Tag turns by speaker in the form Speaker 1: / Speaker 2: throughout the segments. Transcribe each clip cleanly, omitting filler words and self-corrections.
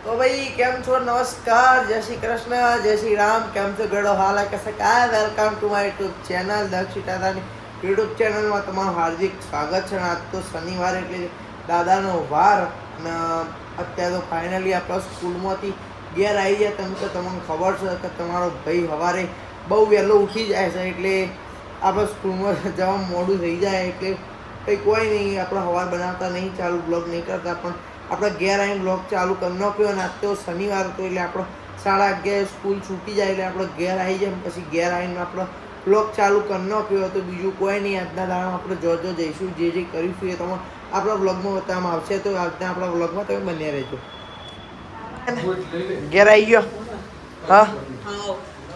Speaker 1: तो भाई केम छो नमस्कार जय श्री कृष्ण जय श्री राम केम छो गड़ो हाल कैसे काय welcome to my YouTube channel Dakshit Dadani YouTube channel में તમારું હાર્દિક સ્વાગત છે. આજ તો શનિવાર એટલે દાદાનો વાર અને અત્યારે તો ફાઇનલી આપણે સ્કૂલમાંથી ઘેર આવી ગયા. તમને ખબર છે કે તમારો ભાઈ સવારે બહુ વહેલો ઉઠી જાય છે એટલે આપણે સ્કૂલમાં જવા મોડું થઈ જાય એટલે કંઈ કોઈ નહીં. આપણે સવાર બનાવતા નહીં, ચાલુ બ્લોગ નહીં કરતા, પણ આપણે ઘેર આવીને બ્લોગ ચાલુ કરી નાખ્યો. અને આજ તો શનિવાર હતો એટલે આપણે 11:30 સ્કૂલ છૂટી જાય એટલે આપણે ઘેર આવી જાય. પછી ઘેર આવીને આપણે બ્લોગ ચાલુ કરી નાખ્યો. તો બીજું કોઈ નહીં, આજના દાડામાં આપણે જો જઈશું, જે કરીશું એ તમે આપણા બ્લોગમાં બતાવવામાં આવશે. તો આજના આપણા બ્લોગમાં તમે બન્યા રહેજો. ઘેર આવી ગયો? હા,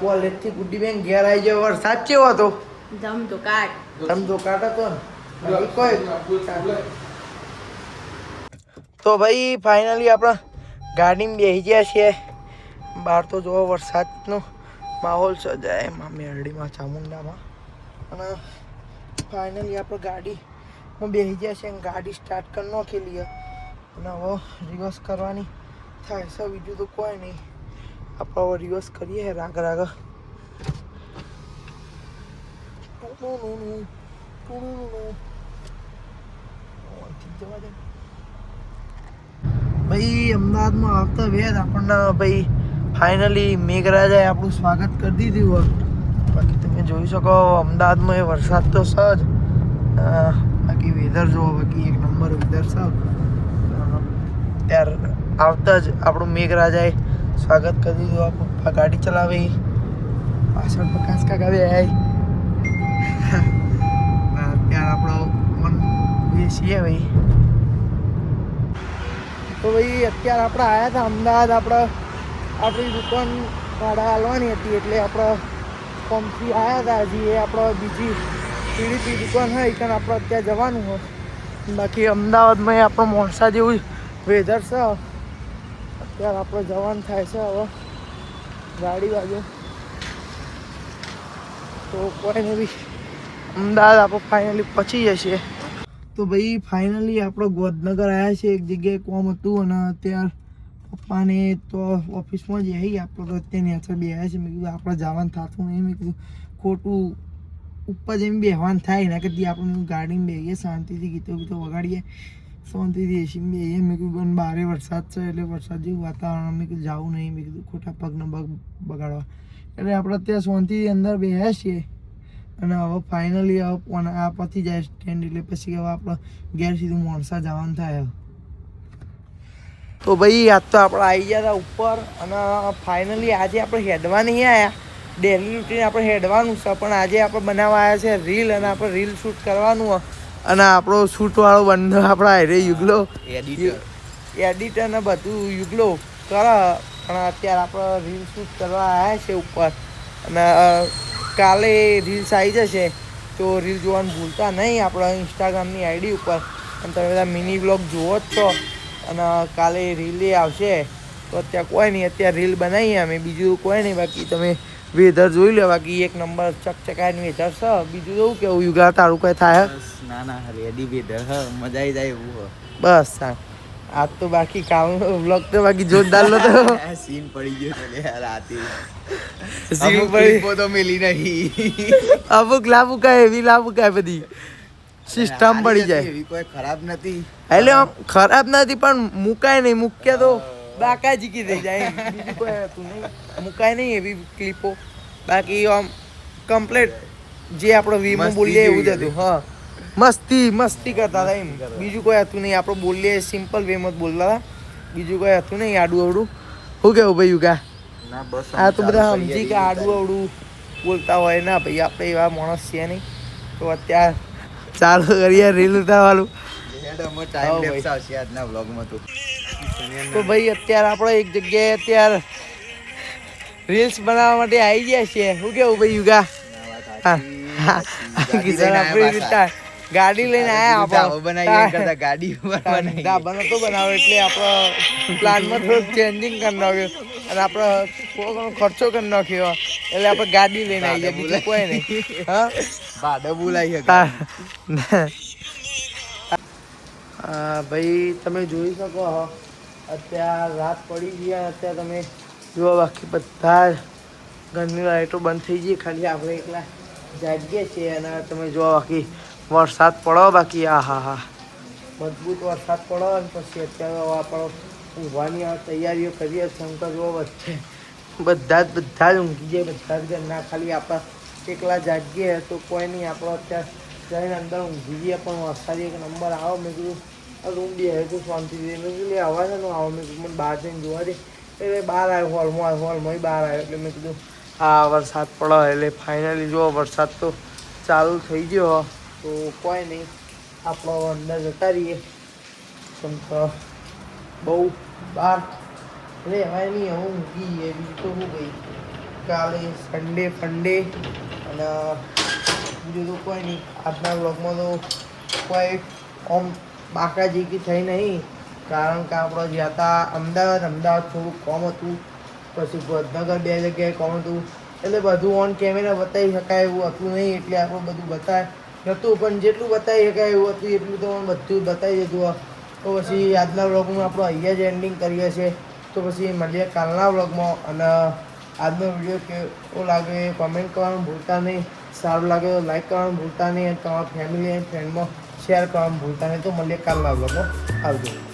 Speaker 1: કોલેજથી ગુડ્ડી બેન ઘેર આવી ગયો. વરસાદ કેવો હતો?
Speaker 2: ધમધોકાટ
Speaker 1: હતો ને કોઈ. તો ભાઈ ફાઇનલી આપણે ગાડીમાં બેસી ગયા છીએ. બહાર તો જોવો વરસાદનો માહોલ સજાય એમાં મેરડીમાં ચામુંડામાં. અને ફાઇનલી આપણે ગાડીમાં બેસી ગયા છીએ. ગાડી સ્ટાર્ટ કરી નાખેલી અને હવે રિવર્સ કરવાની થાય છે. બીજું તો કોઈ નહીં, આપણે હવે રિવર્સ કરીએ રાગ રાગ. ભાઈ અમદાવાદમાં આવતા વેદ આપણને ભાઈ ફાઇનલી મેઘરાજાએ આપણું સ્વાગત કરી દીધું હોય. બાકી તમે જોઈ શકો અમદાવાદમાં એ વરસાદ તો સજ, બાકી વેધર જુઓ, બાકી એક નંબર વેધર છે. ત્યારે આવતા જ આપણું મેઘરાજાએ સ્વાગત કરી દીધું. પપ્પા ગાડી ચલાવી, પાછળ પ્રકાશ કાકા બે ત્યારે આપણો મન બેસીએ ભાઈ. તો ભાઈ અત્યારે આપણે આવ્યા હતા અમદાવાદ. આપણી દુકાન ભાડા હાલવાની હતી એટલે આપણે ફોર્મથી આવ્યા હતા. હજી એ આપણે બીજી પીડીપી દુકાન હોય કારણ આપણે અત્યારે જવાનું હોય. બાકી અમદાવાદમાં એ આપણો મોરસા જેવું વેધર છે. અત્યારે આપણે જવાનું થાય છે હવે ગાડી બાજુ. તો કોઈને બી અમદાવાદ આપણે ફાઇનલી પહોંચી જશે. તો ભાઈ ફાઇનલી આપણે ગોધનગર આવ્યા છે. એક જગ્યાએ કોમ હતું અને અત્યારે પપ્પાને તો ઓફિસમાં જ આવી. આપણે તો અત્યારે નેચર બે આવ્યા છે. મેં કીધું આપણે જવાનું થતું નહીં. મેં કીધું ખોટું ઉપર જેમ બેહવાનું થાય એના કરતી આપણે ગાડીમાં બેસીએ, શાંતિથી ગીતો વગાડીએ, શાંતિથી એસીમાં બેસીએ. મેં કીધું બારે વરસાદ છે એટલે વરસાદ જેવું વાતાવરણ, મેં કીધું જવું નહીં. મેં કીધું ખોટા પગને બગાડવા એટલે આપણે અત્યારે શાંતિથી અંદર બેસ્યા છીએ. અને હવે ફાઇનલી હવે આ પતી જાય સ્ટેન્ડ એટલે પછી હવે આપણે ઘેર સીધું મોણસા જવાનું થાય. તો ભાઈ આજ તો આપણે આવી ગયા હતા ઉપર અને ફાઇનલી આજે આપણે હેડવા નહીં આવ્યા. ડેલી રૂટીન આપણે હેડવાનું છે, પણ આજે આપણે બનાવવા આવ્યા છે રીલ. અને આપણે રીલ શૂટ કરવાનું અને આપણો શૂટવાળો બંધ આપણા હારે યુગલો એડિટર ને બધું યુગલો કરે. પણ અત્યારે આપણે રીલ શૂટ કરવા આવ્યા છે ઉપર. અને કાલે રીલ્સ આવી જશે તો રીલ જોવાનું ભૂલતા નહીં આપણા ઇન્સ્ટાગ્રામની આઈડી ઉપર. અને તમે બધા મિની બ્લોગ જુઓ જ છો. અને કાલે રીલ આવશે તો અત્યારે કોઈ નહીં, અત્યારે રીલ બનાવીએ અમે, બીજું કોઈ નહીં. બાકી તમે વેધર જોઈ લો, બાકી એક નંબર ચકચકાઈને વેધર છે. બીજું તો કેવું યુગા તારું કઈ થાય?
Speaker 3: ના રેડી વેધર હ, મજા આવી જાય એવું.
Speaker 1: બસ આજ તો બાકી કામનો બ્લોગ તો બાકી જોરદાર નતો.
Speaker 3: સીન પડી ગયો એટલે રાતે
Speaker 1: સીન પડી
Speaker 3: તો મેલી નહીં.
Speaker 1: અમુક લાભુકાય એવી લાભુકાય બધી સિસ્ટમ પડી જાય.
Speaker 3: એવી કોઈ ખરાબ નથી
Speaker 1: એટલે આમ ખરાબ નથી પણ મુકાય નહીં. મૂક્યા તો બાકાજીકી થઈ જાય. બીજું કોઈ હતું નહીં, મુકાય નહીં એવી ક્લિપો. બાકી આમ કમ્પ્લીટ જે આપણે વીમાં બોલીએ એવું જ હતું. હા, મસ્તી કરતા હતા એમ. બીજું કોઈ હતું નહીં. આપણે બોલીએ સિમ્પલ વેમાં જ બોલતા હતા, બીજું કોઈ હતું નહીં આડું અવડું. શું કેવું ભાઈ યુગા?
Speaker 3: ના બસ
Speaker 1: આ તો બધા સમજી કે આડું અવડું બોલતા હોય. ના ભાઈ આપણે એવા માણસ છીએ નહીં. તો અત્યારે ચાલુ કરીએ રીલ ઉતારવાનું. તો ભાઈ અત્યારે આપણે એક જગ્યાએ અત્યારે રીલ્સ બનાવવા માટે આવી ગયા છીએ. શું કેવું ભાઈ યુગા? ગાડી લઈને આયા આપણે.
Speaker 3: ગાડી
Speaker 1: ધાબાનો તો બનાવો એટલે આપણે પ્લાનમાં થોડુંક ચેન્જિંગ કરી નાખ્યું અને આપણે થોડો ઘણો ખર્ચો કરી નાખ્યો એટલે આપણે ગાડી લઈને આવી જાય, બીજું કોઈ નહીં. હા,
Speaker 3: ભાડે બોલાવી
Speaker 1: ભાઈ તમે જોઈ શકો અત્યારે રાત પડી ગઈ અને અત્યારે તમે જુઓ બાકી બધા જ ઘરની લાઇટો બંધ થઈ ગઈ, ખાલી આપણે એકલા જાગીએ છીએ. અને તમે જુઓ બાકી વરસાદ પડો બાકી આ હા હા મજબૂત વરસાદ પડો. અને પછી અત્યારે આપણો ઊંઘવાની તૈયારીઓ કરીએ. શંકર જુઓ વચ્ચે બધા જ ઊંઘી જાય, બધા જ ઘરના, ખાલી આપણા એકલા જાગીએ તો કોઈ નહીં. આપણો અત્યારે જઈને અંદર ઊંઘી જઈએ પણ વરસાદ એક નંબર આવો. મેં કીધું રૂમ બી હવે તો શાંતિથી મેં કીધું આવા છે ને આવો. મેં કીધું મને બહાર જઈને જોવા દે એટલે બહાર આવ્યો, હોલમાં બહાર આવ્યો. એટલે મેં કીધું આ વરસાદ પડે એટલે ફાઇનલી જુઓ વરસાદ તો ચાલુ થઈ ગયો. તો કોઈ નહીં, આપણો અંદર જતા રહીએ. કેમ કે બહુ બહાર રહેવાય નહીં, હું ઊંઘી જઈએ. બીજું તો શું ગઈ કાલે સન્ડે ફંડે. અને બીજું તો કોઈ નહીં. આજના બ્લોગમાં તો કોઈ આમ બાકાજીકી થઈ નહીં, કારણ કે આપણે જ્યાં હતા અમદાવાદ થોડુંક કોમ હતું, પછી વડનગર 2 જગ્યાએ કોમ હતું. એટલે બધું ઓન કેમેરા બતાવી શકાય એવું હતું નહીં, એટલે આપણે બધું બતાય નહોતું. પણ જેટલું બતાવી શકાય એવું હતું એટલું તો બધું બતાવી દીધું. તો પછી આજના વ્લોગમાં આપણે અહીંયા જ એન્ડિંગ કરીએ છીએ. તો પછી મળીએ કાલના વ્લોગમાં. અને આજનો વિડીયો કેવો લાગે એ કમેન્ટ કરવાનું ભૂલતા નહીં. સારું લાગે તો લાઈક કરવાનું ભૂલતા નહીં. અને તમારા ફેમિલી અને ફ્રેન્ડમાં શેર કરવાનું ભૂલતા નહીં. તો મળીએ કાલના વ્લોગમાં. આવજો.